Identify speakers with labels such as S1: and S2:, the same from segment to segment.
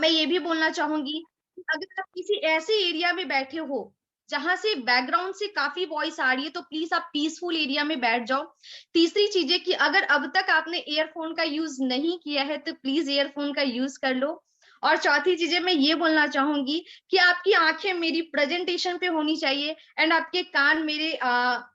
S1: मैं ये भी बोलना चाहूंगी, अगर आप किसी ऐसे एरिया में बैठे हो जहां से बैकग्राउंड से काफी वॉइस आ रही है, तो प्लीज आप पीसफुल एरिया में बैठ जाओ। तीसरी चीज है कि अगर अब तक आपने ईयरफोन का यूज नहीं किया है तो प्लीज ईयरफोन का यूज कर लो। और चौथी चीजें मैं ये बोलना चाहूंगी कि आपकी आंखें मेरी प्रेजेंटेशन पे होनी चाहिए एंड आपके कान मेरे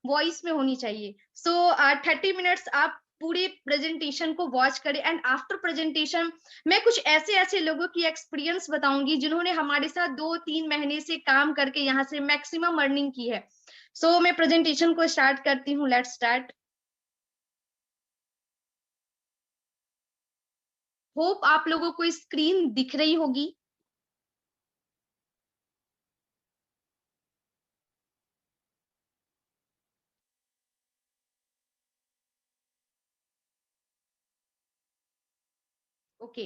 S1: वॉइस में होनी चाहिए। सो 30 मिनट्स आप पूरे प्रेजेंटेशन को वॉच करें, एंड आफ्टर प्रेजेंटेशन मैं कुछ ऐसे ऐसे लोगों की एक्सपीरियंस बताऊंगी जिन्होंने हमारे साथ 2-3 महीने से काम करके यहाँ से मैक्सिमम अर्निंग की है। सो मैं प्रेजेंटेशन को स्टार्ट करती हूँ। Let's start. होप आप लोगों को स्क्रीन दिख रही होगी। Okay.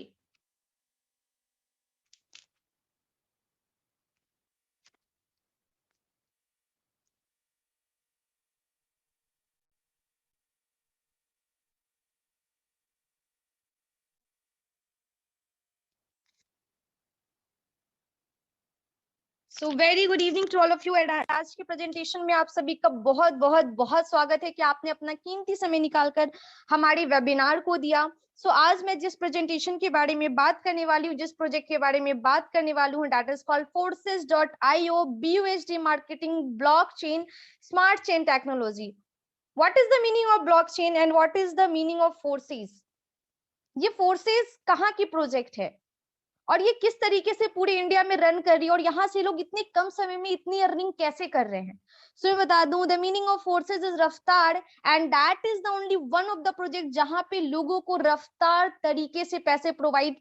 S1: So very good evening to all of you. आज के प्रेजेंटेशन में आप सभी का बहुत बहुत बहुत स्वागत है कि आपने अपना कीमती समय निकालकर हमारे वेबिनार को दिया। आज मैं जिस प्रेजेंटेशन के बारे में बात करने वाली हूँ, जिस प्रोजेक्ट के बारे में बात करने वाली हूँ, that is called forces.io BUSD marketing blockchain smart chain technology. What is the meaning of blockchain and what is the meaning of forces? ये फोर्सेस कहाँ की प्रोजेक्ट है और ये किस तरीके से पूरे इंडिया में रन कर रही है, और यहाँ से लोग इतने कम समय में इतनी अर्निंग कैसे कर रहे हैं? मैं बता दूं, the meaning of Forsage is रफ्तार, and that is the only one of the project जहां पे लोगों को रफ्तार तरीके से पैसे प्रोवाइड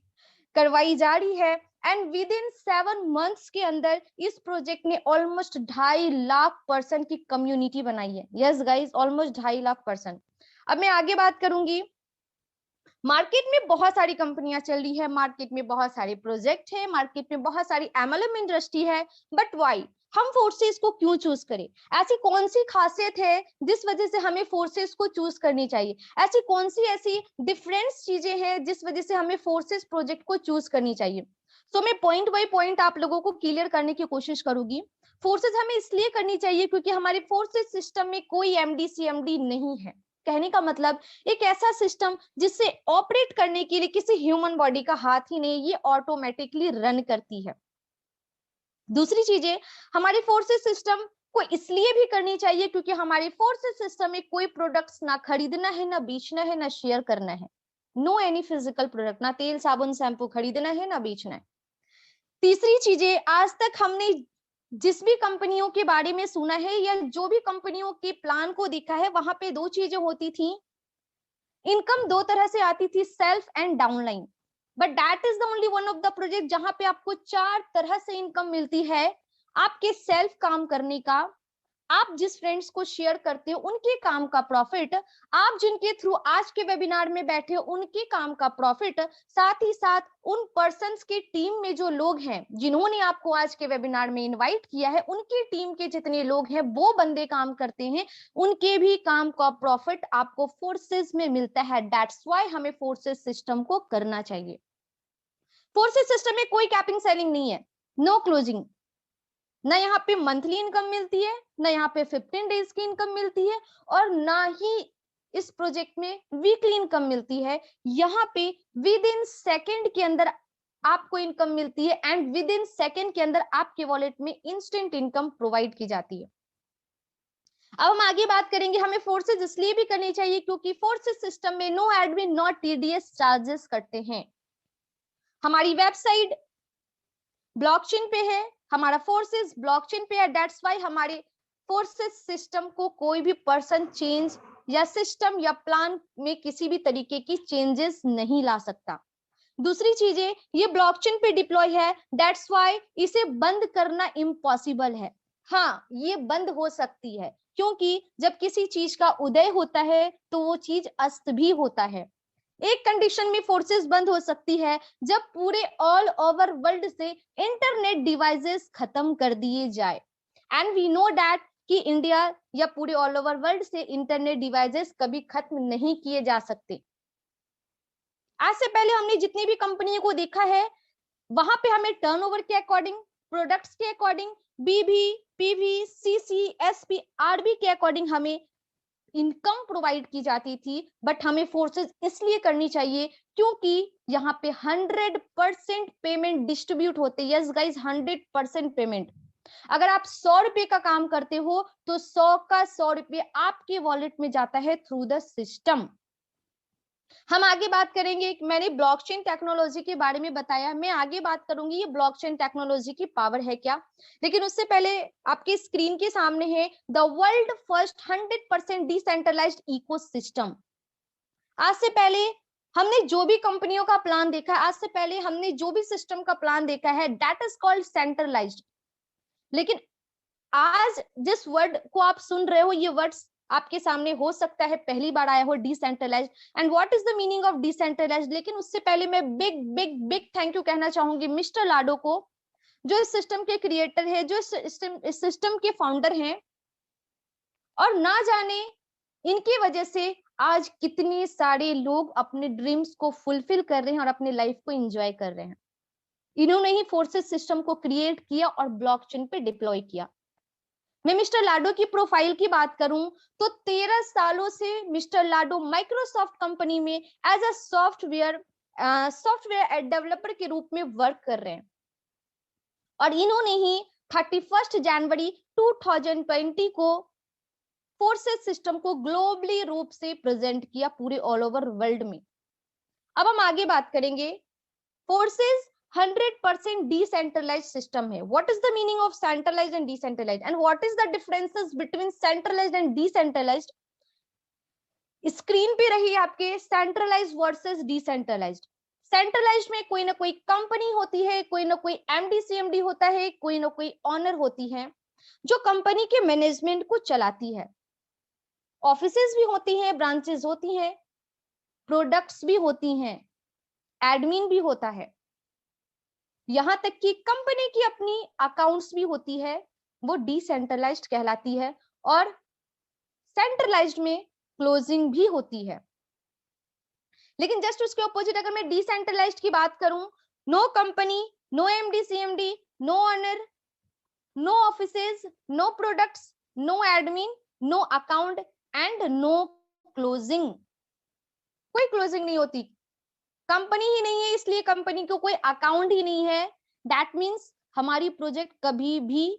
S1: करवाई जा रही है। एंड विद इन 7 मंथ्स के अंदर इस प्रोजेक्ट ने ऑलमोस्ट 2.5 लाख पर्सन की कम्युनिटी बनाई है। Yes guys, almost 2.5 lakh person. अब मैं आगे बात करूंगी। मार्केट में बहुत सारी कंपनियां चल रही है, मार्केट में बहुत सारे प्रोजेक्ट है, मार्केट में बहुत सारी एमएलएम इंडस्ट्री है, बट व्हाई हम फोर्सेस को क्यों चूज करें? ऐसी कौन सी खासियत है जिस वजह से हमें फोर्सेस को चूज करनी चाहिए? ऐसी कौन सी ऐसी डिफरेंट चीजें हैं जिस वजह से हमें फोर्सेस प्रोजेक्ट को चूज करनी चाहिए? मैं पॉइंट बाय पॉइंट आप लोगों को क्लियर करने की कोशिश करूंगी। फोर्सेस हमें इसलिए करनी चाहिए क्योंकि हमारे फोर्सेस सिस्टम में कोई एमडी सीएमडी नहीं है। कहने का मतलब, एक ऐसा सिस्टम जिससे ऑपरेट करने के लिए किसी ह्यूमन बॉडी का हाथ ही नहीं, ये ऑटोमेटिकली रन करती है। दूसरी चीजें, हमारी फोर्सेस सिस्टम को इसलिए भी करनी चाहिए क्योंकि हमारे फोर्सेस सिस्टम में कोई प्रोडक्ट्स ना खरीदना है, ना बेचना है, ना शेयर करना है। नो एनी फिजिकल प्रोडक्ट, ना तेल साबुन शैम्पू खरीदना है, ना बेचना है। तीसरी चीजें, आज तक हमने जिस भी कंपनियों के बारे में सुना है या जो भी कंपनियों के प्लान को देखा है, वहां पे दो चीजें होती थी। इनकम दो तरह से आती थी, self and downline. But that is the only one of the project जहां पे आपको 4 तरह से इनकम मिलती है। आपके सेल्फ काम करने का, आप जिस फ्रेंड्स को शेयर करते हो उनके काम का प्रॉफिट, आप जिनके थ्रू आज के वेबिनार में बैठे हो उनके काम का प्रॉफिट, साथ ही साथ उन पर्संस की टीम में जो लोग हैं जिन्होंने आपको आज के वेबिनार में इनवाइट किया है, उनकी टीम के जितने लोग हैं वो बंदे काम करते हैं, उनके भी काम का प्रॉफिट आपको फोर्सेस में मिलता है। दैट्स व्हाई हमें फोर्सेस सिस्टम को करना चाहिए। फोर्सेस सिस्टम में कोई कैपिंग सेलिंग नहीं है, नो क्लोजिंग। ना यहाँ पे मंथली इनकम मिलती है, ना यहाँ पे 15 डेज की इनकम मिलती है, और ना ही इस प्रोजेक्ट में वीकली इनकम मिलती है। यहाँ पे विद इन सेकेंड के अंदर आपको इनकम मिलती है, एंड विद इन सेकेंड के अंदर आपके वॉलेट में इंस्टेंट इनकम प्रोवाइड की जाती है। अब हम आगे बात करेंगे, हमें फोर्सेज इसलिए भी करनी चाहिए क्योंकि फोर्सेज सिस्टम में no admin not TDS charges कटते हैं। हमारी वेबसाइट ब्लॉकचेन पे है, हमारा फोर्सेस ब्लॉकचेन पे है। दैट्स व्हाई हमारे फोर्सेस सिस्टम को कोई भी पर्सन चेंज या सिस्टम या प्लान में किसी भी तरीके की चेंजेस नहीं ला सकता। दूसरी चीजें, ये ब्लॉकचेन पे डिप्लॉय है, दैट्स व्हाई इसे बंद करना इम्पॉसिबल है। हाँ, ये बंद हो सकती है क्योंकि जब किसी चीज का उदय होता है तो वो चीज अस्त भी होता है। एक कंडीशन में फोर्सेस बंद हो सकती है जब पूरे ऑल ओवर वर्ल्ड से इंटरनेट डिवाइसेस खत्म कर दिए जाए, एंड वी नो दैट कि इंडिया या पूरे ऑल ओवर वर्ल्ड से इंटरनेट डिवाइसेस कभी खत्म नहीं किए जा सकते। आज से पहले हमने जितनी भी कंपनियों को देखा है, वहां पे हमें टर्नओवर के अकॉर्डिंग, प्रोडक्ट्स के अकॉर्डिंग, बीवी, पीवी, सीसी, एसपी, आरबी के अकॉर्डिंग हमें इनकम प्रोवाइड की जाती थी। बट हमें फोर्सेस इसलिए करनी चाहिए क्योंकि यहाँ पे 100% पेमेंट डिस्ट्रीब्यूट होते। Yes guys, 100% payment. अगर आप 100 रुपए का काम करते हो तो 100 का 100 रुपये आपके वॉलेट में जाता है थ्रू द सिस्टम। हम आगे बात करेंगे, मैंने ब्लॉकचेन टेक्नोलॉजी के बारे में बताया, मैं आगे बात करूंगी ये ब्लॉकचेन टेक्नोलॉजी की पावर है क्या। लेकिन उससे पहले आपके स्क्रीन के सामने है the world first 100% decentralised ecosystem. आज से पहले हमने जो भी कंपनियों का प्लान देखा है, आज से पहले हमने जो भी सिस्टम का प्लान देखा है, दैट इज कॉल्ड सेंट्रलाइज्ड। लेकिन आज जिस वर्ड को आप सुन रहे हो, ये वर्ड्स आपके सामने हो सकता है पहली बार आया हो, decentralised. And what is the meaning of decentralised. लेकिन उससे पहले मैं big big big thank you कहना चाहूंगी मिस्टर लाडो को, जो इस सिस्टम के क्रिएटर है, जो इस सिस्टम के फाउंडर हैं। और ना जाने इनकी वजह से आज कितने सारे लोग अपने ड्रीम्स को फुलफिल कर रहे हैं और अपने लाइफ को एंजॉय कर रहे हैं। इन्होंने ही फोर्सेस सिस्टम को क्रिएट किया और ब्लॉकचेन पे डिप्लॉय किया। मैं मिस्टर लाडो की प्रोफाइल की बात करूं तो 13 सालों से मिस्टर लाडो माइक्रोसॉफ्ट कंपनी में एज अ सॉफ्टवेयर डेवलपर के रूप में वर्क कर रहे हैं। और इन्होंने ही 31 जनवरी 2020 को फोर्सेस सिस्टम को ग्लोबली रूप से प्रेजेंट किया पूरे ऑल ओवर वर्ल्ड में। अब हम आगे बात करेंगे, फोर्सेस 100% डिसेंट्रलाइज्ड सिस्टम है। What is the meaning of centralised and decentralised and what is the differences between centralised and decentralised. Screen पे रही आपके सेंट्रलाइज्ड वर्सेस डिसेंट्रलाइज्ड। सेंट्रलाइज्ड में कोई ना कोई कंपनी होती है, कोई ना कोई एमडी सीएमडी होता है, कोई ना कोई ऑनर होती है जो कंपनी के मैनेजमेंट को चलाती है। ऑफिसेज भी होती हैं, ब्रांचेस होती हैं, प्रोडक्ट्स भी होती हैं, एडमिन भी होता है, यहां तक कि कंपनी की अपनी अकाउंट्स भी होती है, वो डिसेंट्रलाइज्ड कहलाती है। और सेंट्रलाइज्ड में क्लोजिंग भी होती है। लेकिन जस्ट उसके ऑपोजिट अगर मैं डिसेंट्रलाइज्ड की बात करूं, no company, no MD CMD, no owner, no offices, no products, no admin, no account and no closing. कोई क्लोजिंग नहीं होती, कंपनी ही नहीं है इसलिए कंपनी को कोई अकाउंट ही नहीं है। दैट मीन्स हमारी प्रोजेक्ट कभी भी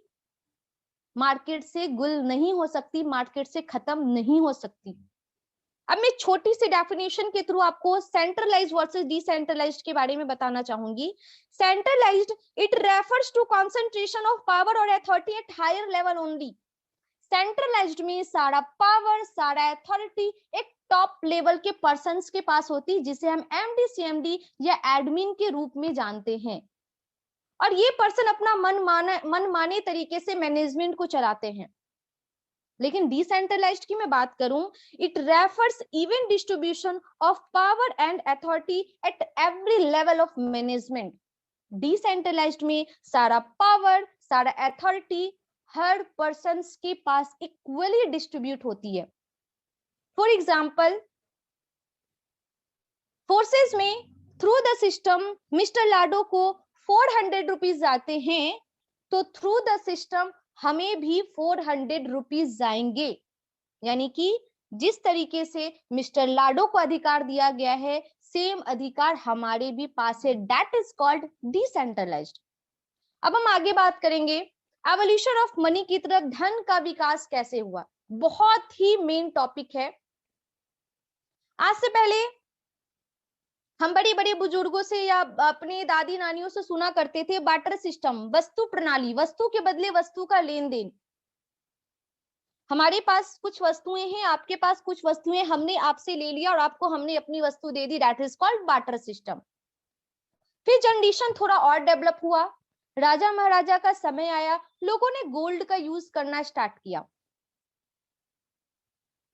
S1: मार्केट से गुल नहीं हो सकती, मार्केट से खत्म नहीं हो सकती। अब मैं छोटी सी डेफिनेशन के थ्रू आपको सेंट्रलाइज्ड वर्सेस डिसेंट्रलाइज्ड के बारे में बताना चाहूंगी। Centralised it refers to concentration of power और authority at higher level only. Centralised में सारा पावर, सारा अथॉरिटी एक टॉप लेवल के पर्संस के पास होती, जिसे हम एमडी सीएमडी या एडमिन के रूप में जानते हैं। और ये पर्सन अपना मन माने तरीके से मैनेजमेंट को चलाते हैं। लेकिन डिसेंट्रलाइज्ड की मैं बात करूं, it refers even distribution of power and authority at every level of management. Decentralised में सारा पावर, सारा अथॉरिटी हर पर्सन के पास इक्वली डिस्ट्रीब्यूट होती है। फॉर एग्जाम्पल, फोर्सेस में through the system mister Lado को 400 रुपीज आते हैं, तो थ्रू द सिस्टम हमें भी 400 रुपीज जाएंगे। यानी कि जिस तरीके से मिस्टर लाडो को अधिकार दिया गया है, सेम अधिकार हमारे भी पास है। That is called decentralised. अब हम आगे बात करेंगे एवोल्यूशन ऑफ मनी की तरफ, धन का विकास कैसे हुआ। बहुत ही मेन टॉपिक है। आज से पहले हम बड़े बड़े बुजुर्गों से या अपने दादी नानियों से सुना करते थे बार्टर सिस्टम, वस्तु प्रणाली, वस्तु के बदले वस्तु का लेन देन। हमारे पास कुछ वस्तुएं हैं, आपके पास कुछ वस्तुएं, हमने आपसे ले लिया और आपको हमने अपनी वस्तु दे दी, that is called barter system. फिर जनरेशन थोड़ा और डेवलप हुआ, राजा महाराजा का समय आया, लोगों ने गोल्ड का यूज करना स्टार्ट किया।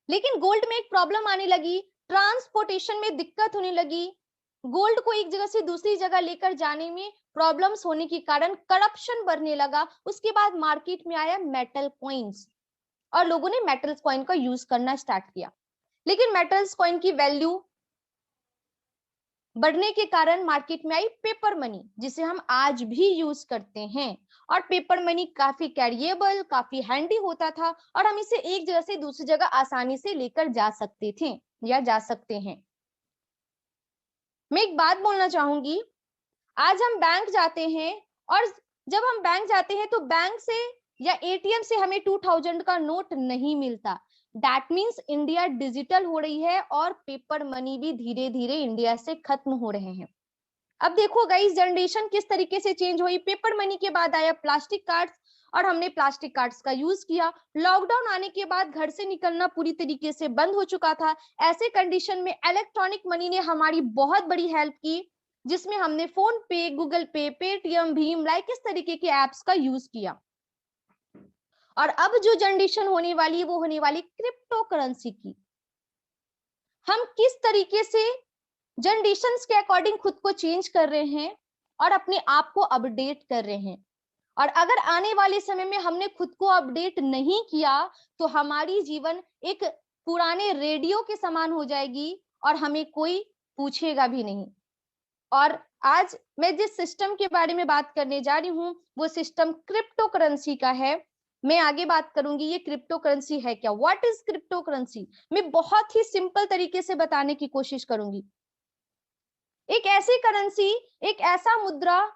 S1: लेकिन गोल्ड में एक प्रॉब्लम आने लगी, ट्रांसपोर्टेशन में दिक्कत होने लगी, गोल्ड को एक जगह से दूसरी जगह लेकर जाने में प्रॉब्लम्स होने के कारण करप्शन बढ़ने लगा। उसके बाद मार्केट में आया मेटल कॉइन्स और लोगों ने मेटल्स कॉइन का यूज करना स्टार्ट किया। लेकिन मेटल्स कॉइन की वैल्यू बढ़ने के कारण मार्केट में आई पेपर मनी, जिसे हम आज भी यूज करते हैं। और पेपर मनी काफी कैरिएबल, काफी हैंडी होता था और हम इसे एक जगह से दूसरी जगह आसानी से लेकर जा सकते थे या जा सकते हैं। मैं एक बात बोलना चाहूंगी, आज हम बैंक जाते हैं और जब हम बैंक जाते हैं तो बैंक से या एटीएम से हमें 2000 का नोट नहीं मिलता। दैट मीन्स इंडिया डिजिटल हो रही है और पेपर मनी भी धीरे धीरे इंडिया से खत्म हो रहे हैं। अब देखो गाइस, जनरेशन किस तरीके से चेंज हुई। पेपर मनी के बाद आया प्लास्टिक कार्ड्स और हमने प्लास्टिक कार्ड्स का यूज किया। लॉकडाउन आने के बाद घर से निकलना पूरी तरीके से बंद हो चुका था। ऐसे कंडीशन में इलेक्ट्रॉनिक मनी ने हमारी बहुत बड़ी हेल्प की, जिसमें हमने फोन पे, गूगल पे, पेटीएम, भीम लाइक इस तरीके के एप्स का यूज किया। और अब जो जनरेशन होने वाली है वो होने वाली क्रिप्टो करेंसी की। हम किस तरीके से जनरेशंस के अकॉर्डिंग खुद को चेंज कर रहे हैं और अपने आप को अपडेट कर रहे हैं। और अगर आने वाले समय में हमने खुद को अपडेट नहीं किया तो हमारी जीवन एक पुराने रेडियो के समान हो जाएगी और हमें कोई पूछेगा भी नहीं। और आज मैं जिस सिस्टम के बारे में बात करने जा रही हूँ वो सिस्टम क्रिप्टो करेंसी का है। मैं आगे बात करूंगी ये क्रिप्टो करेंसी है क्या, व्हाट इज क्रिप्टो करेंसी। मैं बहुत ही सिंपल तरीके से बताने की कोशिश करूंगी। एक ऐसी करेंसी, एक ऐसा मुद्रा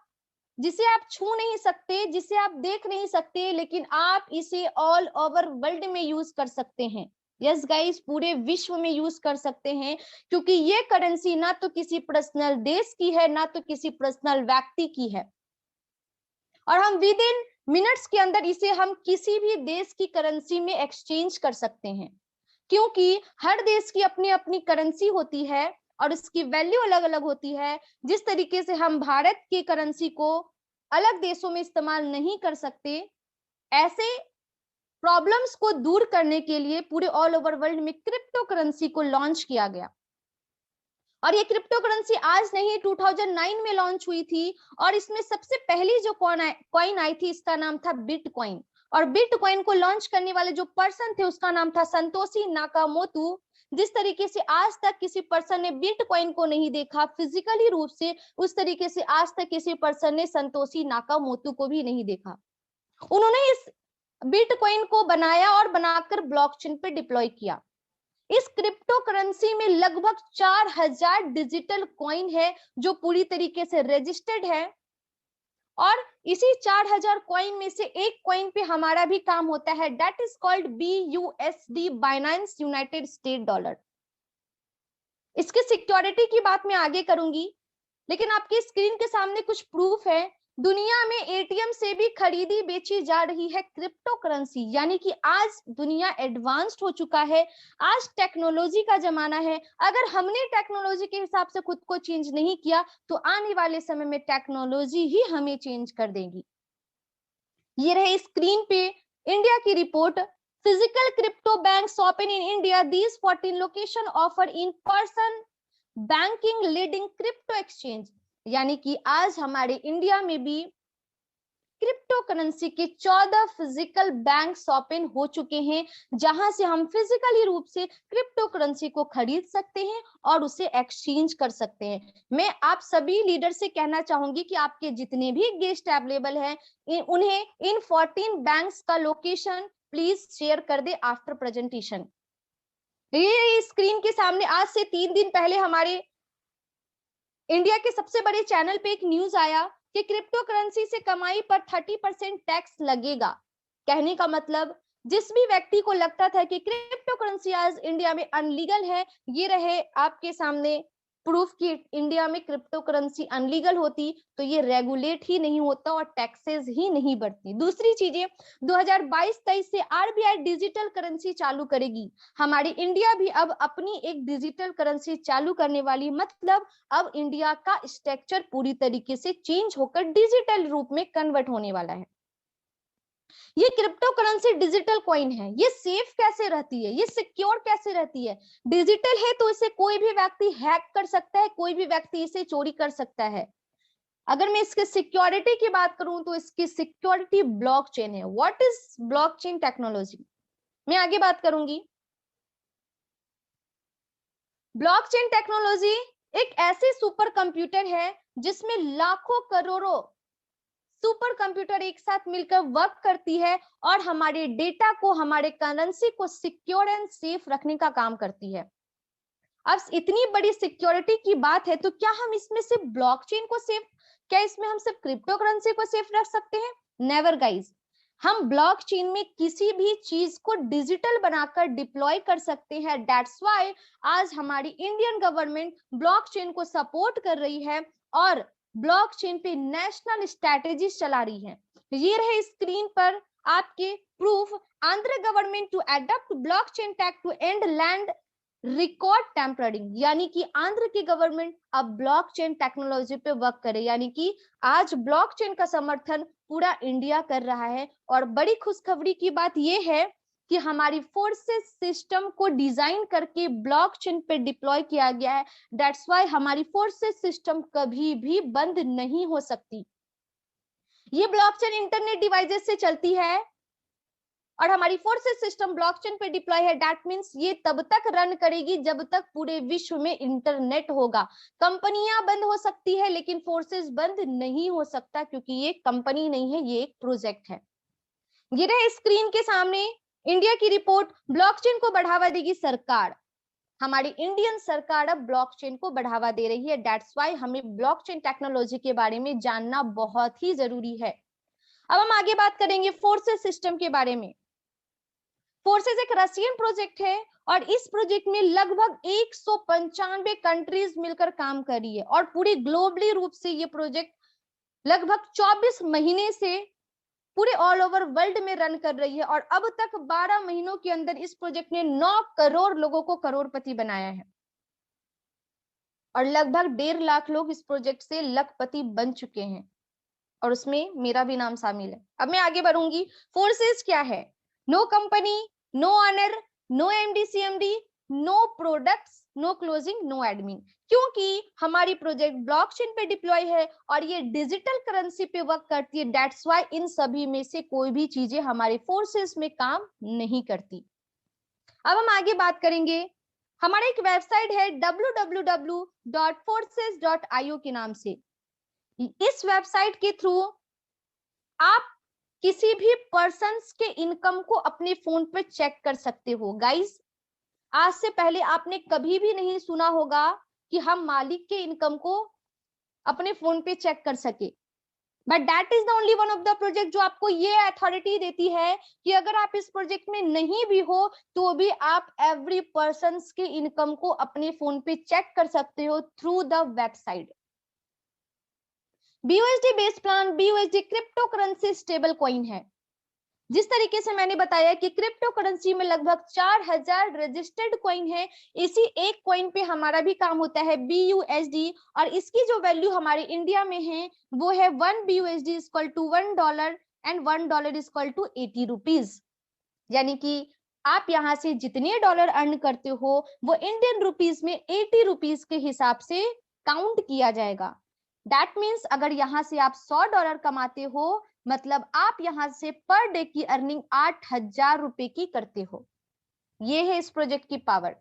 S1: जिसे आप छू नहीं सकते, जिसे आप देख नहीं सकते, लेकिन आप इसे ऑल ओवर वर्ल्ड में यूज कर सकते हैं। यस गाइस, पूरे विश्व में यूज कर सकते हैं, क्योंकि ये करेंसी ना तो किसी पर्सनल देश की है ना तो किसी पर्सनल व्यक्ति की है। और हम विद इन मिनट्स के अंदर इसे हम किसी भी देश की करेंसी में एक्सचेंज कर सकते हैं, क्योंकि हर देश की अपनी अपनी करेंसी होती है और इसकी वैल्यू अलग अलग होती है। जिस तरीके से हम भारत की करेंसी को अलग देशों में इस्तेमाल नहीं कर सकते, ऐसे प्रॉब्लम्स को दूर करने के लिए पूरे ऑल ओवर वर्ल्ड में क्रिप्टो करेंसी को लॉन्च किया गया। और ये क्रिप्टो करेंसी आज नहीं 2009 में लॉन्च हुई थी और इसमें सबसे पहली जो कॉइन आई थी इसका नाम था बिटकॉइन। और बिटकॉइन को लॉन्च करने वाले जो पर्सन थे उसका नाम था संतोषी नाकामोटो। जिस तरीके से आज तक किसी पर्सन ने बिटकॉइन को नहीं देखा फिजिकली रूप से, उस तरीके से आज तक किसी पर्सन ने संतोषी नाकामोटो को भी नहीं देखा। उन्होंने इस बिटकॉइन को बनाया और बनाकर ब्लॉकचेन पे डिप्लॉय किया। इस क्रिप्टो करेंसी में लगभग 4000 डिजिटल कॉइन है जो पूरी तरीके से रजिस्टर्ड है। और इसी 4000 कॉइन में से एक कॉइन पे हमारा भी काम होता है, that is called BUSD, Binance United state dollar. इसकी सिक्योरिटी की बात मैं आगे करूंगी, लेकिन आपकी स्क्रीन के सामने कुछ प्रूफ है। दुनिया में एटीएम से भी खरीदी बेची जा रही है क्रिप्टो करेंसी, यानी कि आज दुनिया एडवांस्ड हो चुका है। आज टेक्नोलॉजी का जमाना है। अगर हमने टेक्नोलॉजी के हिसाब से खुद को चेंज नहीं किया तो आने वाले समय में टेक्नोलॉजी ही हमें चेंज कर देगी। ये रहे स्क्रीन पे इंडिया की report. Physical crypto banks open in India, these 14 location offer in person banking leading crypto exchange. यानी कि आज हमारे इंडिया में भी क्रिप्टो करेंसी के 14 फिजिकल बैंक्स ओपन हो चुके हैं, जहां से हम फिजिकली रूप से क्रिप्टो करेंसी को खरीद सकते हैं और उसे एक्सचेंज कर सकते हैं। मैं आप सभी लीडर से कहना चाहूंगी कि आपके जितने भी गेस्ट अवेलेबल हैं उन्हें इन 14 बैंक्स का लोकेशन प्लीज शेयर कर दे आफ्टर प्रेजेंटेशन। ये स्क्रीन के सामने आज से 3 दिन पहले हमारे इंडिया के सबसे बड़े चैनल पे एक न्यूज आया कि क्रिप्टो करेंसी से कमाई पर 30% टैक्स लगेगा। कहने का मतलब जिस भी व्यक्ति को लगता था कि क्रिप्टो करेंसी आज इंडिया में अनलीगल है, ये रहे आपके सामने प्रूफ कि इंडिया में क्रिप्टो करेंसी अनलीगल होती तो ये रेगुलेट ही नहीं होता और टैक्सेस ही नहीं बढ़ती। दूसरी चीजें 2022-23 से आरबीआई डिजिटल करेंसी चालू करेगी। हमारी इंडिया भी अब अपनी एक डिजिटल करेंसी चालू करने वाली, मतलब अब इंडिया का स्ट्रक्चर पूरी तरीके से चेंज होकर डिजिटल रूप में कन्वर्ट होने वाला है। ये क्रिप्टो करेंसी डिजिटल कॉइन है, ये सेफ कैसे रहती है, ये सिक्योर कैसे रहती है। डिजिटल है तो इसे कोई भी व्यक्ति हैक कर सकता है, कोई भी व्यक्ति इसे चोरी कर सकता है। अगर मैं इसके सिक्योरिटी की बात करूं तो इसकी सिक्योरिटी ब्लॉकचेन है। व्हाट इज ब्लॉकचेन टेक्नोलॉजी, मैं आगे बात करूंगी। ब्लॉकचेन टेक्नोलॉजी एक ऐसे सुपर कंप्यूटर है जिसमें लाखों करोड़ों सुपर कंप्यूटर एक साथ मिलकर वर्क करती है और हमारे डेटा को, हमारे करेंसी को सिक्योर एंड सेफ रखने का काम करती है। अब इतनी बड़ी सिक्योरिटी की बात है तो क्या हम इसमें सिर्फ ब्लॉकचेन को सेफ, क्या इसमें हम सिर्फ क्रिप्टो करेंसी को सेफ रख सकते हैं? Never guys. हम ब्लॉकचेन में किसी भी चीज को डिजिटल बनाकर डिप्लॉय कर सकते हैं। दैट्स व्हाई आज हमारी इंडियन गवर्नमेंट ब्लॉकचेन को सपोर्ट कर रही है और ब्लॉकचेन पे नेशनल स्ट्रेटेजी चला रही है। ये रहे स्क्रीन पर आपके proof. Andhra government to adopt blockchain tech to end land record tampering, यानी कि आंध्र की गवर्नमेंट अब ब्लॉकचेन टेक्नोलॉजी पे वर्क करे, यानी कि आज ब्लॉकचेन का समर्थन पूरा इंडिया कर रहा है। और बड़ी खुशखबरी की बात यह है कि हमारी फोर्सेस सिस्टम को डिजाइन करके ब्लॉकचेन पे डिप्लॉय किया गया है। दैट्स व्हाई हमारी फोर्सेस सिस्टम कभी भी बंद नहीं हो सकती। ये ब्लॉकचेन इंटरनेट डिवाइसेस से चलती है और हमारी फोर्सेस सिस्टम ब्लॉकचेन पे डिप्लॉय है। दैट मींस ये तब तक रन करेगी जब तक पूरे विश्व में इंटरनेट होगा। कंपनियां बंद हो सकती है लेकिन फोर्सेस बंद नहीं हो सकता, क्योंकि ये कंपनी नहीं है, ये एक प्रोजेक्ट है। ये रहे स्क्रीन के सामने इंडिया की रिपोर्ट। ब्लॉकचेन को बढ़ावा देगी सरकार। हमारी इंडियन सरकार अब ब्लॉकचेन को बढ़ावा दे रही है। दैट्स व्हाई हमें ब्लॉकचेन टेक्नोलॉजी के बारे में जानना बहुत ही जरूरी है। अब हम आगे बात करेंगे फोर्सेस सिस्टम के बारे में। फोर्सेस एक रशियन प्रोजेक्ट है और इस प्रोजेक्ट में लगभग 195 कंट्रीज मिलकर काम कर रही है और पूरी ग्लोबली रूप से ये प्रोजेक्ट लगभग 24 महीने से पूरे ऑल ओवर वर्ल्ड में रन कर रही है। और अब तक 12 महीनों के अंदर इस प्रोजेक्ट ने 9 करोड़ लोगों को करोड़पति बनाया है और लगभग 1.5 लाख लोग इस प्रोजेक्ट से लखपति बन चुके हैं और उसमें मेरा भी नाम शामिल है। अब मैं आगे बढ़ूंगी। फोर्सेस क्या है? No company, no owner, no MD CMD, no products, no closing, no admin. क्योंकि हमारी प्रोजेक्ट ब्लॉकचेन पे डिप्लॉय है और ये डिजिटल करेंसी पे वर्क करती है। दैट्स व्हाई इन सभी में से कोई भी चीजें हमारे फोर्सेस में काम नहीं करती। अब हम आगे बात करेंगे। हमारा एक वेबसाइट है www.forces.io के नाम से। इस वेबसाइट के थ्रू आप किसी भी पर्सन्स के इनकम को अपने फोन पे चेक कर सकते हो। गाइस, आज से पहले आपने कभी भी नहीं सुना होगा कि हम मालिक के इनकम को अपने फोन पे चेक कर सके, but that is the only one of the project जो आपको ये अथॉरिटी देती है कि अगर आप इस प्रोजेक्ट में नहीं भी हो तो भी आप एवरी पर्सन्स के इनकम को अपने फोन पे चेक कर सकते हो through the website. BUSD based plan BUSD crypto currency stable coin है। जिस तरीके से मैंने बताया कि क्रिप्टो करेंसी में लगभग 4000 रजिस्टर्ड कॉइन है, इसी एक कॉइन पे हमारा भी काम होता है BUSD और इसकी जो वैल्यू हमारे इंडिया में है वो है 1 BUSD equal to $1 and $1 equal to 80 rupees. यानी कि आप यहाँ से जितने डॉलर अर्न करते हो वो इंडियन रुपीज में 80 रुपीज के हिसाब से काउंट किया जाएगा। दैट मीन्स अगर यहाँ से आप $100 कमाते हो मतलब आप यहाँ से पर डे की अर्निंग 8000 रुपए की करते हो। ये है इस प्रोजेक्ट की पावर।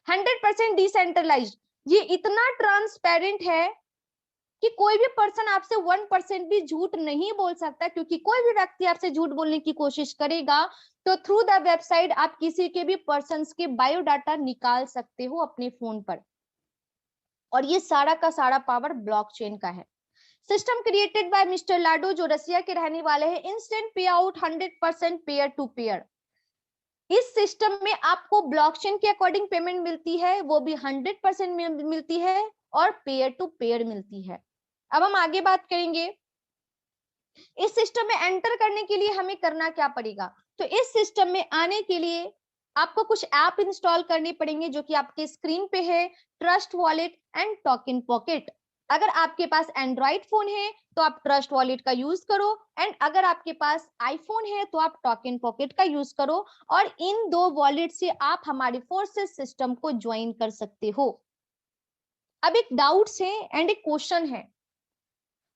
S1: 100% डिसेंट्रलाइज्ड, ये इतना ट्रांसपेरेंट है कि कोई भी पर्सन आपसे 1% भी झूठ नहीं बोल सकता, क्योंकि कोई भी व्यक्ति आपसे झूठ बोलने की कोशिश करेगा तो थ्रू द वेबसाइट आप किसी के भी पर्सन के बायोडाटा निकाल सकते हो अपने फोन पर। और ये सारा का सारा पावर ब्लॉकचेन का है। सिस्टम क्रिएटेड बाय मिस्टर लाडो जो रसिया के रहने वाले हैं। इंस्टेंट पे आउट 100% पेयर टू पेयर। इस सिस्टम में आपको ब्लॉकचेन के अकॉर्डिंग पेमेंट मिलती है, वो भी 100% मिलती है और पेयर टू पेयर मिलती है। अब हम आगे बात करेंगे इस सिस्टम में एंटर करने के लिए हमें करना क्या पड़ेगा। तो इस सिस्टम में आने के लिए आपको कुछ ऐप इंस्टॉल करने पड़ेंगे जो कि आपके स्क्रीन पे है, trust wallet and token pocket. अगर आपके पास एंड्रॉइड फोन है तो आप ट्रस्ट वॉलेट का यूज करो एंड अगर आपके पास आईफोन है तो आप टोकन पॉकेट का यूज करो और इन दो वॉलेट से आप हमारे फोर्सेस सिस्टम को ज्वाइन कर सकते हो। अब एक डाउट्स है एंड एक क्वेश्चन है।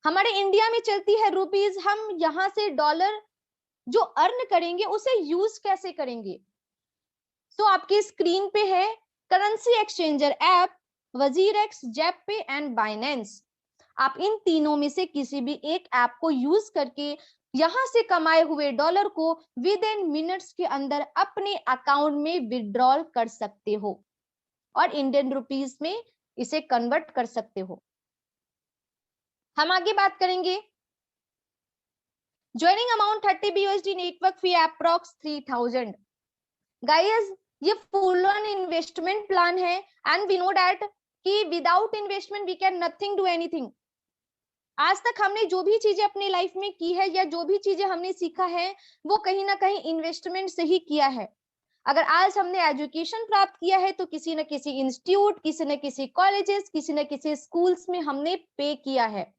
S1: हमारे इंडिया में चलती है रुपीज, हम यहाँ से डॉलर जो अर्न करेंगे उसे यूज कैसे करेंगे? तो आपके स्क्रीन पे है currency exchanger app WazirX, ZebPay and Binance. आप इन तीनों में से किसी भी एक ऐप को यूज करके यहां से कमाए हुए डॉलर को विद इन मिनट्स के अंदर अपने अकाउंट में विड्रॉल कर सकते हो और इंडियन रुपीस में इसे कन्वर्ट कर सकते हो। हम आगे बात करेंगे। Joining amount 30 BUSD, network fee approx 3000। Guys ये फुल ऑन इन्वेस्टमेंट प्लान है एंड वी नो दैट कि without investment we can nothing do anything. आज तक हमने जो भी चीजें अपनी लाइफ में की है या जो भी चीजें हमने सीखा है वो कहीं ना कहीं इन्वेस्टमेंट से ही किया है। अगर आज हमने एजुकेशन प्राप्त किया है तो किसी न किसी इंस्टीट्यूट, किसी न किसी कॉलेजेस, किसी न किसी स्कूल्स में हमने पे किया है।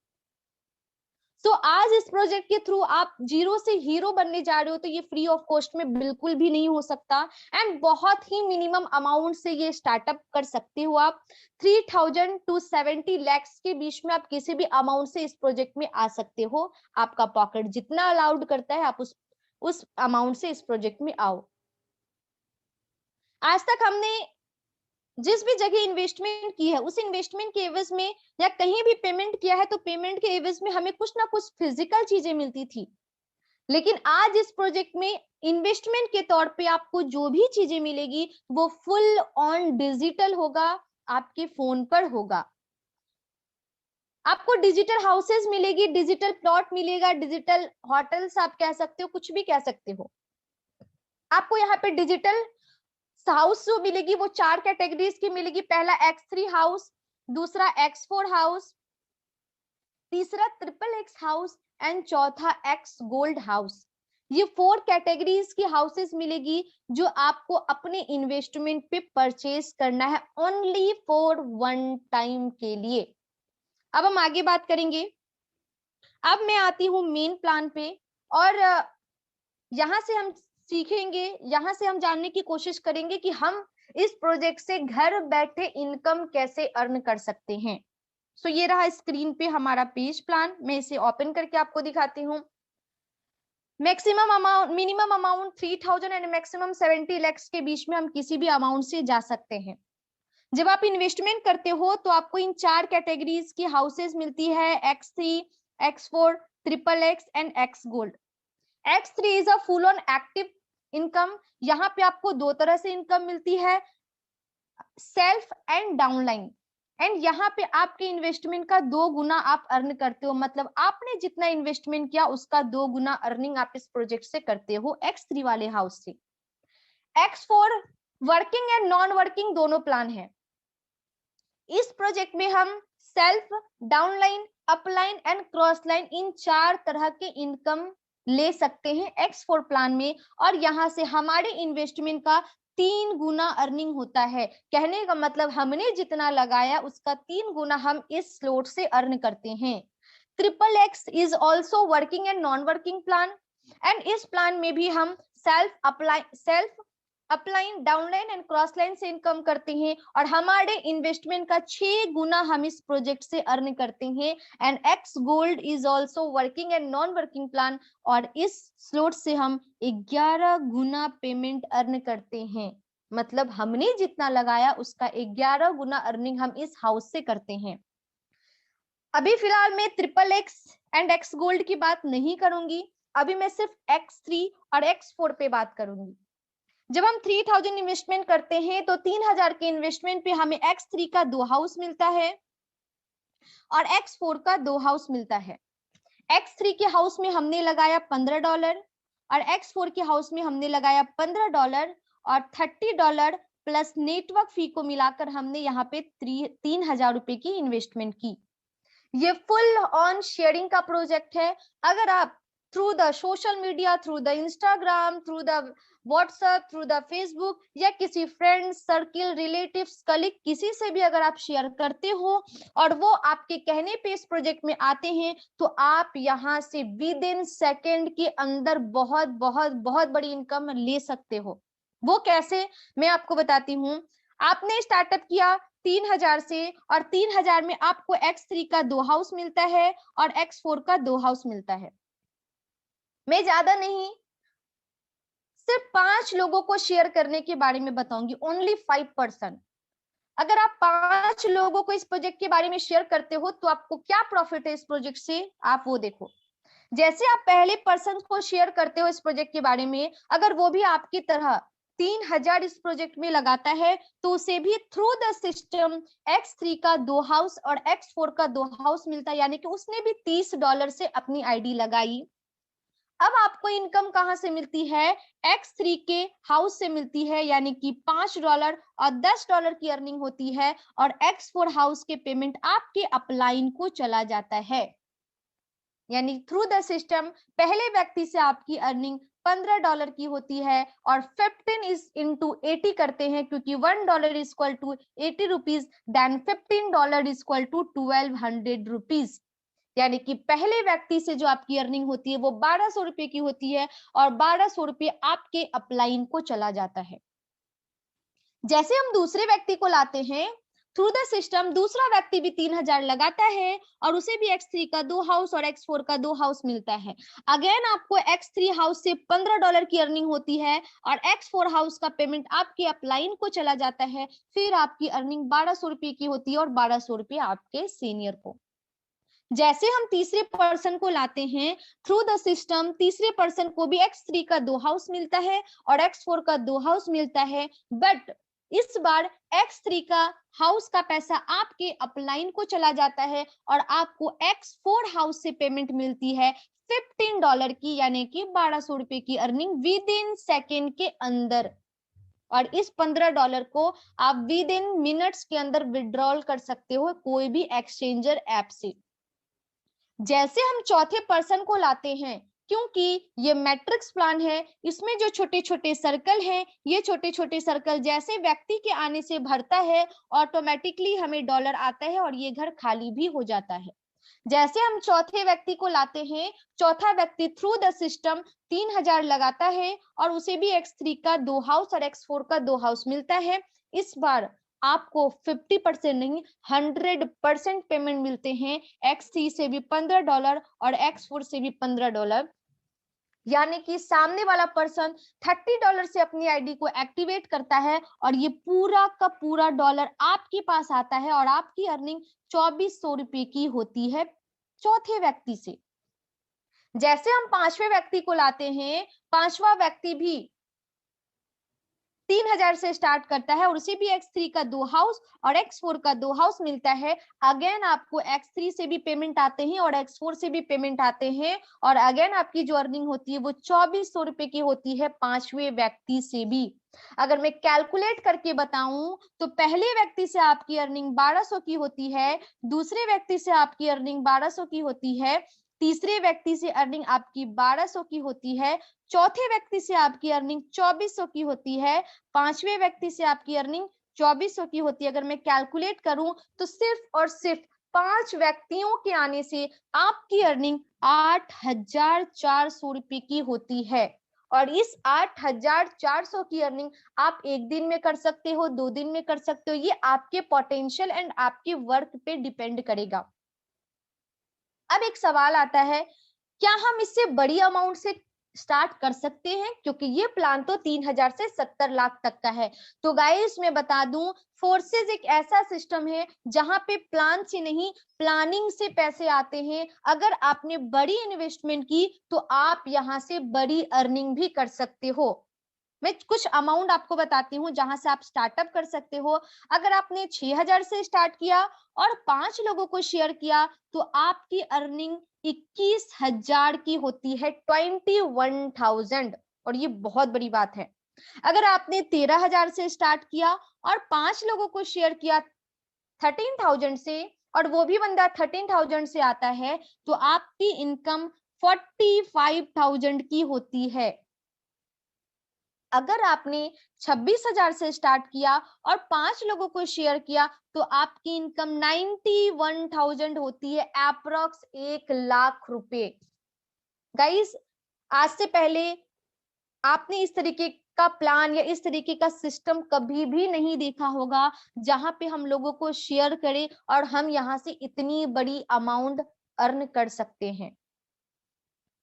S1: तो आज इस प्रोजेक्ट के थ्रू आप जीरो से हीरो बनने जा रहे हो तो ये फ्री ऑफ कॉस्ट में बिल्कुल भी नहीं हो सकता एंड बहुत ही मिनिमम अमाउंट से ये स्टार्टअप कर सकते हो आप। 3000 to 70 lakhs के बीच में आप किसी भी अमाउंट से इस प्रोजेक्ट में आ सकते हो। आपका पॉकेट जितना अलाउड करता है आप उस अमाउंट से इस प्रोजेक्ट में आओ। आज तक हमने जिस भी जगह इन्वेस्टमेंट की है उस इन्वेस्टमेंट के एवज में या कहीं भी पेमेंट किया है तो पेमेंट के एवज में हमें कुछ ना कुछ फिजिकल चीजें मिलती थी, लेकिन आज इस प्रोजेक्ट में इन्वेस्टमेंट के तौर पे आपको जो भी चीजें मिलेगी वो फुल ऑन डिजिटल होगा, आपके फोन पर होगा। आपको डिजिटल हाउसेस मिलेगी, डिजिटल प्लॉट मिलेगा, डिजिटल होटल्स आप कह सकते हो, कुछ भी कह सकते हो। आपको यहाँ पे डिजिटल हाउस जो मिलेगी वो 4 कैटेगरीज की मिलेगी। पहला X3 हाउस, दूसरा X4 हाउस, तीसरा XXX हाउस एंड चौथा X गोल्ड हाउस। ये 4 कैटेगरीज की हाउसेस मिलेगी जो आपको अपने इन्वेस्टमेंट पे परचेज करना है ओनली फॉर वन टाइम के लिए। अब हम आगे बात करेंगे। अब मैं आती हूँ मेन प्लान पे और यहाँ से हम सीखेंगे, यहाँ से हम जानने की कोशिश करेंगे कि हम इस प्रोजेक्ट से घर बैठे इनकम कैसे अर्न कर सकते हैं। सो ये रहा स्क्रीन पे हमारा पेज प्लान। मैं इसे ओपन करके आपको दिखाती हूँ। Maximum amount, minimum amount 3000 and maximum 70 lakhs के बीच में हम किसी भी अमाउंट से जा सकते हैं। जब आप इन्वेस्टमेंट करते हो तो आपको इन 4 कैटेगरीज की हाउसेस मिलती है, X3, X4, XXX and X gold. X3 is a full on active income. यहाँ पे आपको 2 तरह से इनकम मिलती है, सेल्फ एंड डाउनलाइन। एंड यहाँ पे आपके इन्वेस्टमेंट का 2 गुना आप अर्न करते हो, मतलब आपने जितना इन्वेस्टमेंट किया उसका 2 गुना अर्निंग आप इस प्रोजेक्ट से करते हो X3 वाले हाउस से। X4 working and non working दोनों प्लान है। इस प्रोजेक्ट में हम self, downline, upline and cross line in 4 तरह के इनकम ले सकते हैं X4 प्लान में और यहाँ से हमारे इन्वेस्टमेंट का 3 गुना अर्निंग होता है। कहने का मतलब हमने जितना लगाया उसका 3 गुना हम इस स्लॉट से अर्न करते हैं। XXX is also working and non working plan and इस प्लान में भी हम self upline, downline and cross line से इनकम करते हैं और हमारे इन्वेस्टमेंट का 6 गुना हम इस प्रोजेक्ट से अर्न करते हैं। And X gold is also working and non working plan और इस स्लॉट से हम 11 गुना पेमेंट अर्न करते हैं, मतलब हमने जितना लगाया उसका 11 गुना अर्निंग हम इस हाउस से करते हैं। अभी फिलहाल मैं XXX एंड X गोल्ड की बात नहीं करूंगी, अभी मैं सिर्फ X3 और X4 पे बात करूंगी। जब हम 3000 इन्वेस्टमेंट करते हैं तो 3000 के इन्वेस्टमेंट पे हमें X3 का 2 हाउस मिलता है और X4 का 2 हाउस मिलता है। X3 के हाउस में हमने लगाया $15 और X4 के हाउस में हमने लगाया $15 और $30 प्लस नेटवर्क फी को मिलाकर हमने यहाँ पे 3000 रुपए की इन्वेस्टमेंट की। ये फुल ऑन शेयरिंग का प्रोजेक्ट है। अगर आप through the social media, through the Instagram, through the WhatsApp, through the Facebook या किसी फ्रेंड्स, सर्किल, रिलेटिव्स, कलीग किसी से भी अगर आप शेयर करते हो और वो आपके कहने पे इस प्रोजेक्ट में आते हैं तो आप यहाँ से विद इन सेकेंड के अंदर बहुत बहुत बहुत बड़ी इनकम ले सकते हो। वो कैसे, मैं आपको बताती हूँ। आपने स्टार्टअप किया 3000 से और 3000 में आपको X3 का 2 हाउस मिलता है और X4 का 2 हाउस मिलता है। मैं ज्यादा नहीं, सिर्फ 5 लोगों को शेयर करने के बारे में बताऊंगी, ओनली 5%। अगर आप 5 लोगों को इस प्रोजेक्ट के बारे में शेयर करते हो तो आपको क्या प्रॉफिट है इस प्रोजेक्ट से, आप वो देखो। जैसे आप पहले पर्सन को शेयर करते हो इस प्रोजेक्ट के बारे में, अगर वो भी आपकी तरह 3000 इस प्रोजेक्ट में लगाता है तो उसे भी थ्रू द सिस्टम X3 का 2 हाउस और X4 का 2 हाउस मिलता है, यानी कि उसने भी $30 से अपनी आईडी लगाई। अब आपको इनकम कहां से मिलती है? X3 के हाउस से मिलती है, यानी कि $5 और $10 की अर्निंग होती है, और X4 हाउस के पेमेंट आपके अपलाइन को चला जाता है। यानी थ्रू द सिस्टम पहले व्यक्ति से आपकी अर्निंग $15 की होती है, और 15 इज इंटू 80 करते हैं, क्योंकि $1 is equal to 80 rupees, then $15 is equal to 1200 rupees. यानी कि पहले व्यक्ति से जो आपकी अर्निंग होती है वो 1200 रुपए की होती है, और 1200 रुपए आपके अपलाइन को चला जाता है। जैसे हम दूसरे व्यक्ति को लाते हैं थ्रू द सिस्टम, दूसरा व्यक्ति भी 3000 लगाता है और उसे भी X3 का 2 हाउस और X4 का 2 हाउस मिलता है। अगेन आपको X3 हाउस से $15 की अर्निंग होती है, और X4 हाउस का पेमेंट आपके अपलाइन को चला जाता है। फिर आपकी अर्निंग 1200 रुपए की होती है, और 1200 रुपए आपके सीनियर को। जैसे हम तीसरे पर्सन को लाते हैं थ्रू द सिस्टम, तीसरे पर्सन को भी X3 का 2 हाउस मिलता है और X4 का 2 हाउस मिलता है, बट इस बार X3 का हाउस का पैसा आपके अपलाइन को चला जाता है, और आपको X4 हाउस से पेमेंट मिलती है $15 की, यानी कि 1200 रुपए की अर्निंग विद इन सेकेंड के अंदर। और इस $15 को आप विद इन मिनट्स के अंदर विड्रॉल कर सकते हो कोई भी एक्सचेंजर ऐप से। जैसे हम चौथे पर्सन को लाते हैं, क्योंकि ये मैट्रिक्स प्लान है, इसमें जो छोटे छोटे सर्कल हैं, ये छोटे छोटे सर्कल जैसे व्यक्ति के आने से भरता है, ऑटोमेटिकली हमें डॉलर आता है और ये घर खाली भी हो जाता है। जैसे हम चौथे व्यक्ति को लाते हैं, चौथा व्यक्ति थ्रू द सिस्टम 3000 लगाता है और उसे भी X3 का 2 हाउस और X4 का 2 हाउस मिलता है। इस बार आपको 50% नहीं 100% पेमेंट मिलते हैं, X3 से भी $15 और X4 से भी $15। यानी कि सामने वाला पर्सन $30 से अपनी आईडी को एक्टिवेट करता है, और ये पूरा का पूरा डॉलर आपके पास आता है, और आपकी अर्निंग 2400 रुपए की होती है चौथे व्यक्ति से। जैसे हम पांचवें व्यक्ति को लाते हैं, पांचवा व्यक्ति भी 3000 से स्टार्ट करता है और उसे भी X3 का 2 हाउस और X4 का 2 हाउस मिलता है। अगेन आपको X3 से भी पेमेंट आते हैं और X4 से भी पेमेंट आते हैं, और अगेन आपकी जो अर्निंग होती है वो 2400 रुपए की होती है पांचवें व्यक्ति से भी। अगर मैं कैलकुलेट करके बताऊं तो पहले व्यक्ति से आपकी अर्निंग 1200 की होती है, दूसरे व्यक्ति से आपकी अर्निंग 1200 की होती है, तीसरे व्यक्ति से अर्निंग आपकी 1200 की होती है, चौथे व्यक्ति से आपकी अर्निंग 2400 की होती है, पांचवें व्यक्ति से आपकी अर्निंग 2400 की होती है। अगर मैं कैलकुलेट करूं तो सिर्फ और सिर्फ 5 व्यक्तियों के आने से आपकी अर्निंग 8400 रुपए की होती है, और इस 8400 की अर्निंग आप एक दिन में कर सकते हो, 2 दिन में कर सकते हो, ये आपके पोटेंशियल एंड आपके वर्क पे डिपेंड करेगा। अब एक सवाल आता है, क्या हम इससे बड़ी अमाउंट से स्टार्ट कर सकते हैं? क्योंकि ये प्लान तो 3000 से 70 लाख तक का है। तो गाइस मैं बता दूं, फोर्सेस एक ऐसा सिस्टम है जहां पे प्लान से नहीं प्लानिंग से पैसे आते हैं। अगर आपने बड़ी इन्वेस्टमेंट की तो आप यहां से बड़ी अर्निंग भी कर सकते हो। मैं कुछ अमाउंट आपको बताती हूँ जहां से आप स्टार्टअप कर सकते हो। अगर आपने 6000 से स्टार्ट किया और 5 लोगों को शेयर किया तो आपकी अर्निंग 21000 की होती है, 21,000, और ये बहुत बड़ी बात है। अगर आपने 13000 से स्टार्ट किया और 5 लोगों को शेयर किया 13,000 से, और वो भी बंदा 13,000 से आता है, तो आपकी इनकम 45,000 की होती है। अगर आपने 26,000 से स्टार्ट किया और 5 लोगों को शेयर किया तो आपकी इनकम 91,000 होती है, अप्रोक्स 1 लाख रुपए। गाइस, आज से पहले आपने इस तरीके का प्लान या इस तरीके का सिस्टम कभी भी नहीं देखा होगा जहां पे हम लोगों को शेयर करें और हम यहां से इतनी बड़ी अमाउंट अर्न कर सकते हैं।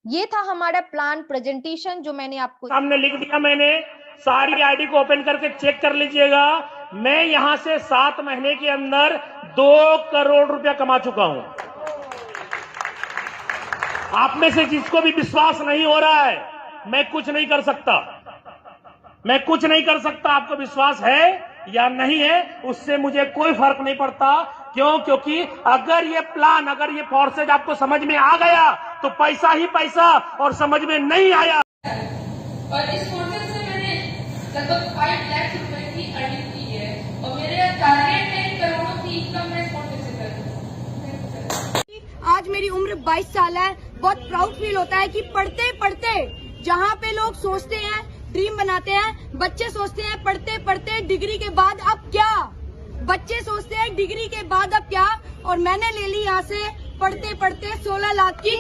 S1: ये था हमारा प्लान प्रेजेंटेशन जो मैंने आपको
S2: सामने लिख दिया मैंने। सारी आईडी को ओपन करके चेक कर लीजिएगा। मैं यहां से 7 महीने के अंदर 2 करोड़ रुपया कमा चुका हूं। आप में से जिसको भी विश्वास नहीं हो रहा है, मैं कुछ नहीं कर सकता, मैं कुछ नहीं कर सकता। आपको विश्वास है या नहीं है, उससे मुझे कोई फर्क नहीं पड़ता। क्यों? क्योंकि अगर ये प्लान, अगर ये फोर्सेज आपको समझ में आ गया तो पैसा ही पैसा, और समझ में नहीं आया।
S3: और इस फोर्सेज से मैंने लगभग 5 लाख रुपए की अर्निंग की है और मेरे टारगेट है करोड़ों की इनकम मैं इस फोर्सेज से करूं।
S1: आज मेरी उम्र 22 साल है। बहुत प्राउड फील होता है कि पढ़ते पढ़ते जहाँ पे लोग सोचते हैं, ड्रीम बनाते हैं, बच्चे सोचते हैं पढ़ते पढ़ते डिग्री के बाद अब क्या, बच्चे सोचते हैं डिग्री के बाद अब क्या, और मैंने ले ली यहाँ से पढ़ते पढ़ते 16 लाख की ये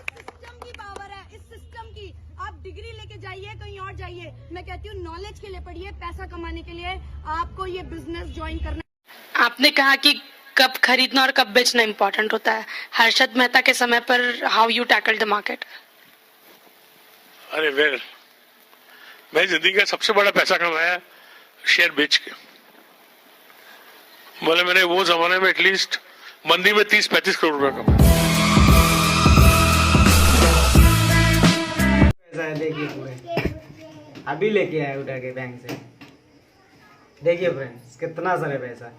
S1: सिस्टम की पावर है, इस सिस्टम की। आप डिग्री लेके जाइए, कहीं और जाइए, मैं कहती हूँ नॉलेज के लिए पढ़िए, पैसा कमाने के लिए आपको ये बिजनेस ज्वाइन करना।
S4: आपने कहा कि कब खरीदना और कब बेचना इम्पोर्टेंट होता है। हर्षद मेहता के समय पर how you tackle the market?
S5: अरे वेल, मैं जिंदगी का सबसे बड़ा पैसा कमाया शेयर बेच के। बोले मैंने वो जमाने में एटलीस्ट मंदी में 30-35 करोड़ रुपया कमाया।
S6: देखिए पूरे अभी लेके आए उठा के बैंक से। देखिए फ्रेंड्स, कितना सारा पैसा।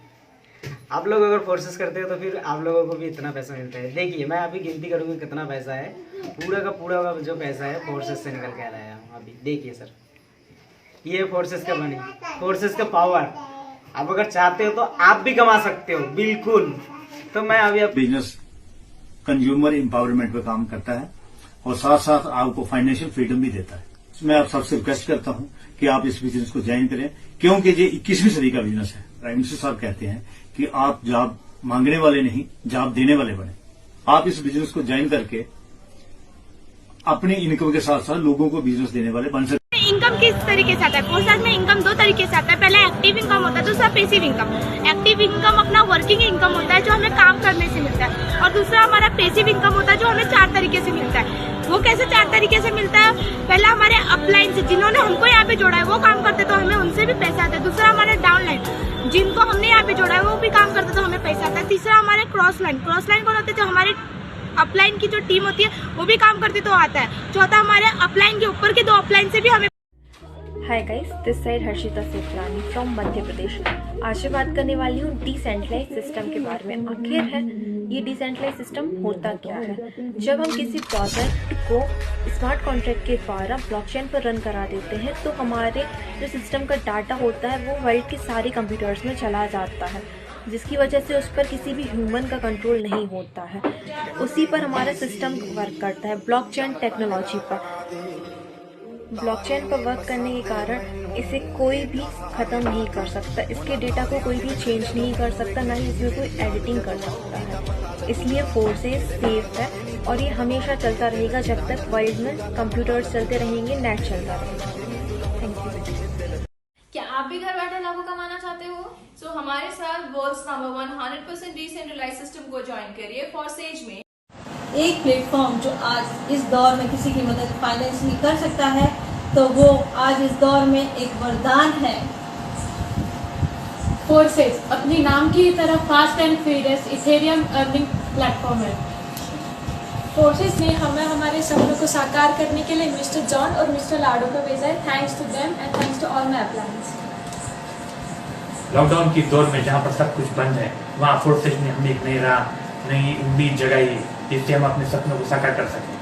S6: आप लोग अगर फोर्सेस करते हो तो फिर आप लोगों को भी इतना पैसा मिलता है। देखिए मैं अभी गिनती करूँगी कितना पैसा है। पूरा का जो पैसा है फोर्सेस से निकल के आ रहा है अभी। देखिए सर, ये फोर्सेस का मनी, फोर्सेस का पावर। आप अगर चाहते हो तो आप भी कमा सकते हो, बिल्कुल। तो मैं अभी
S7: बिजनेस कंज्यूमर एम्पावरमेंट पे काम करता है और साथ साथ आपको फाइनेंशियल फ्रीडम भी देता है। मैं आप सबसे रिक्वेस्ट करता हूं कि आप इस बिजनेस को ज्वाइन करें, क्योंकि ये 21वीं सदी का बिजनेस है। प्राइम मिनिस्टर साहब कहते हैं कि आप जॉब मांगने वाले नहीं, जॉब देने वाले बने। आप इस बिजनेस को ज्वाइन करके अपनी इनकम के साथ साथ लोगों को बिजनेस देने वाले बन सकते।
S8: इनकम किस तरीके से आता है? फोर्सेस में इनकम 2 तरीके से आता है। पहला एक्टिव इनकम होता है, दूसरा पैसिव इनकम। एक्टिव इनकम अपना वर्किंग इनकम होता है जो हमें काम करने से मिलता है, और दूसरा हमारा पैसिव इनकम होता है जो हमें 4 तरीके से मिलता है। वो कैसे 4 तरीके से मिलता है? पहला हमारे अपलाइन से, जिन्होंने हमको यहाँ पे जोड़ा है वो काम करते तो हमें उनसे भी पैसा आता है। दूसरा हमारे डाउनलाइन, जिनको हमने यहाँ पे जोड़ा है वो भी काम करते तो हमें पैसा आता है। तीसरा हमारे क्रॉस लाइन कौन होते हैं? जो हमारे अपलाइन की जो टीम होती है वो भी काम करती तो आता है। चौथा हमारे अपलाइन के ऊपर के 2 अपलाइन से भी हमें।
S9: Hi guys, this side Harshita Sethrani from Madhya Pradesh. आज मैं बात करने वाली हूँ डिसेंट्रलाइज सिस्टम के बारे में। आखिर है ये डिसेंट्रलाइज सिस्टम होता क्या है? जब हम किसी प्रोजेक्ट को स्मार्ट कॉन्ट्रैक्ट के द्वारा ब्लॉकचेन पर रन करा देते हैं तो हमारे जो सिस्टम का डाटा होता है वो वर्ल्ड के सारे कंप्यूटर्स में चला जाता है, जिसकी वजह से उस पर किसी भी ह्यूमन का कंट्रोल नहीं होता है। उसी पर हमारा सिस्टम वर्क करता है, ब्लॉकचेन टेक्नोलॉजी पर। ब्लॉकचेन पर वर्क करने के कारण इसे कोई भी ख़त्म नहीं कर सकता, इसके डेटा को कोई भी चेंज नहीं कर सकता, ना ही इसमें कोई एडिटिंग कर सकता है। इसलिए फोर्सेस सेफ है और ये हमेशा चलता रहेगा जब तक वर्ल्ड में कंप्यूटर्स चलते रहेंगे, नेट चलता रहेगा। Thank you.
S3: क्या आप भी घर बैठे लाखों कमाना चाहते हो? तो हमारे साथ वर्ल्ड्स नंबर 1 100% डिसेंट्रलाइज सिस्टम को ज्वाइन करिए फोर्सेज में।
S10: एक प्लेटफॉर्म जो आज इस दौर में किसी की मदद फाइनेंशियली कर सकता है तो वो आज इस दौर में एक वरदान है।
S11: फोर्सेज अपनी नाम की तरह fast and furious ethereum earning platform है। फोर्सेज ने हमें हमारे सपनों को साकार करने के लिए मिस्टर जॉन और मिस्टर लाडो को भेजा है। Thanks to them and thanks to all my uplines.
S12: Lockdown की दौर में जहाँ पर सब कुछ बंद है वहाँ फोर्सेज ने हमें एक नई राह, नई उम्मीद जगाई जिससे हम अपने सपनों को साकार कर सकें।